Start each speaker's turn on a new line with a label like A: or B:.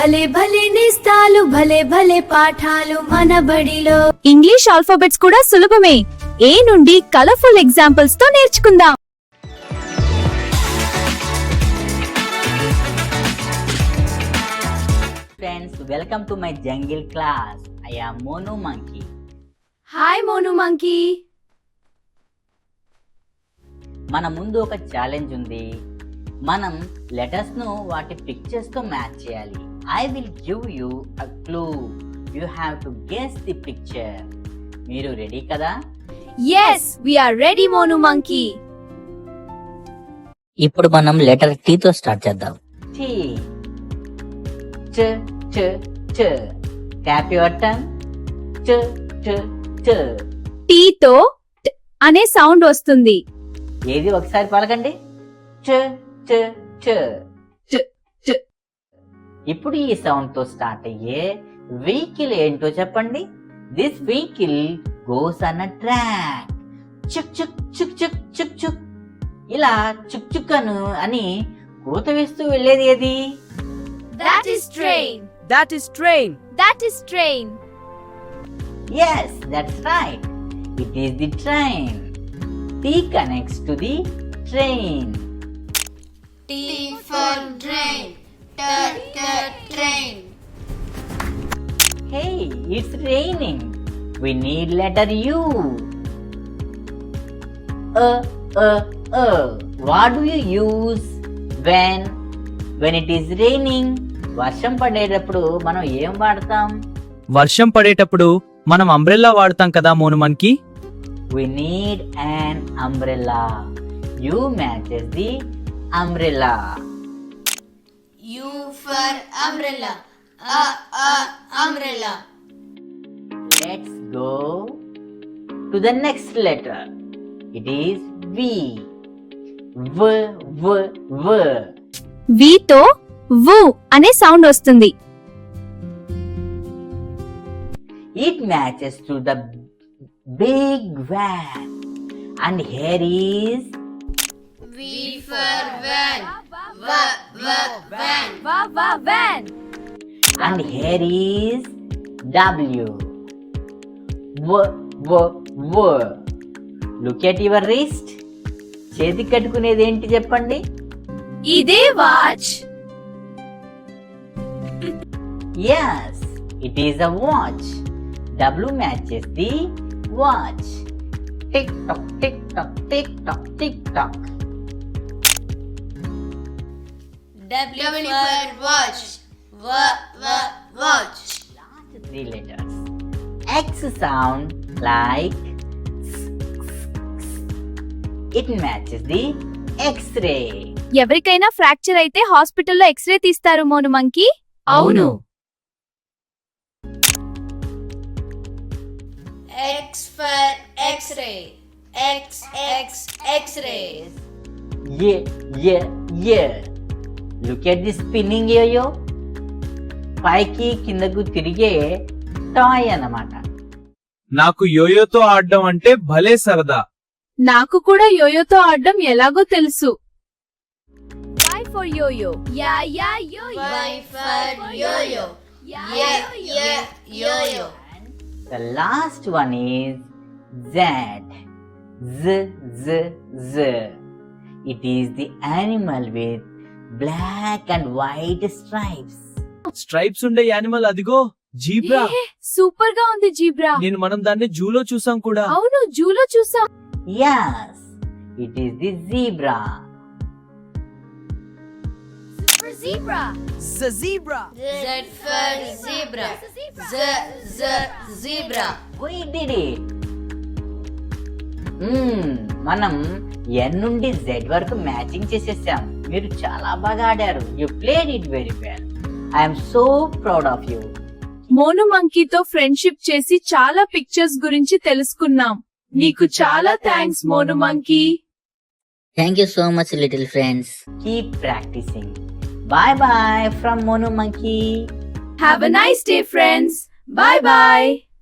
A: భలే భలే నిస్తాలు భలే భలే పాఠాలు మన బడిలో.
B: ఇంగ్లీష్ ఆల్ఫాబెట్స్ కూడా సులభమే. ఏ నుండి కలర్ఫుల్ ఎగ్జాంపుల్స్ తో నేర్చుకుందాం.
C: Friends, welcome to my jungle class. I am Monu Monkey.
A: Hi Monu monkey.
C: మన ముందు ఒక ఛాలెంజ్ ఉంది. మనం లెటర్స్ ను వాటి పిక్చర్స్ తో మ్యాచ్ చేయాలి. I will give you a clue. You have to guess the picture. మీరు రెడీ కదా?
A: yes we are ready Monu monkey.
C: ఇప్పుడు మనం లెటర్ టీ తో స్టార్ట్ చేద్దాం. టీ. చ చ చ. Tap your tongue. చ చ చ.
B: టీ తో ట్ అనే సౌండ్ వస్తుంది.
C: ఏది ఒకసారి పలకండి. చ చ చ చ చ. ఇప్పుడు ఈ సౌండ్ తో స్టార్ట్ అయ్యే వెహికల్ ఏంటో చెప్పండి. This vehicle goes on a track. చుక్ చుక్ చుక్ చుక్ చుక్ చుక్. ఇలా చుక్ చుక్ అని కూత వేస్తూ వెళ్ళేది ఏది?
A: that is train.
D: That is train.
A: that is train.
C: Yes, that's right. It is the train. T connects to the train.
E: T for train. Train.
C: Hey, it's raining. We need letter U. What do you use when it is raining? వర్షం పడేటప్పుడు మనం ఏం వాడతాం?
D: వర్షం పడేటప్పుడు మనం umbrella వాడతాం కదా Monu monkey.
C: We need an umbrella. U matches the umbrella.
E: U for umbrella. Umbrella.
C: Let's go to the next letter. It is V. V.
B: వి తో వు అనే సౌండ్ వస్తుంది.
C: It matches to the big van. And here is
E: V for van. Van.
A: va van.
C: and here is W. W. Look at your wrist. చేతి కట్టుకునేది ఏంటి చెప్పండి?
A: ఇదే watch.
C: Yes, it is a watch. W matches the watch. Tick tock, tick tock, tick tock, tick tock.
E: W for watch. Watch.
C: Last three letters. X sound like it matches the X-ray.
B: ఎవరికైనా fracture అయితే హాస్పిటల్లో x ray తీస్తారు Monu monkey.
A: అవును.
E: X for X-ray. X-ray.
C: Yeah. Look at the spinning yo-yo. పైకి కిందకు తిరిగే toy అన్నమాట.
D: నాకు యోయోతో ఆడడం అంటే భలే సరదా.
B: నాకు కూడా యోయోతో ఆడడం ఎలాగో తెలుసు. Y for yo-yo.
A: yeah yo.
E: Y for yo-yo. Yo-yo.
C: The last one is Z. Z. It is the animal with black and white stripes.
D: Stripes ఉండే యానిమల్ అదిగో జీబ్రా.
B: సూపర్ గా ఉంది జీబ్రా.
D: మనం దాన్ని జూలో చూసాం కూడా.
B: అవును, జూలో చూసాం.
C: Yes, it is the zebra.
A: for zebra.
D: Zebra.
E: Z for zebra. Zebra.
C: We did it. మనం N నుండి Z వరకు మ్యాచింగ్ చేసేసాం. మీరు చాలా బాగా ఆడారు. You played it very well. I am so proud of you.
B: Monu మంకీతో ఫ్రెండ్షిప్ చేసి చాలా పిక్చర్స్ గురించి తెలుసుకున్నాం. నీకు చాలా thanks Monu monkey.
C: Thank you so much, little friends. Keep practicing. Bye from Monu Monkey.
B: Have a nice day, friends. Bye bye.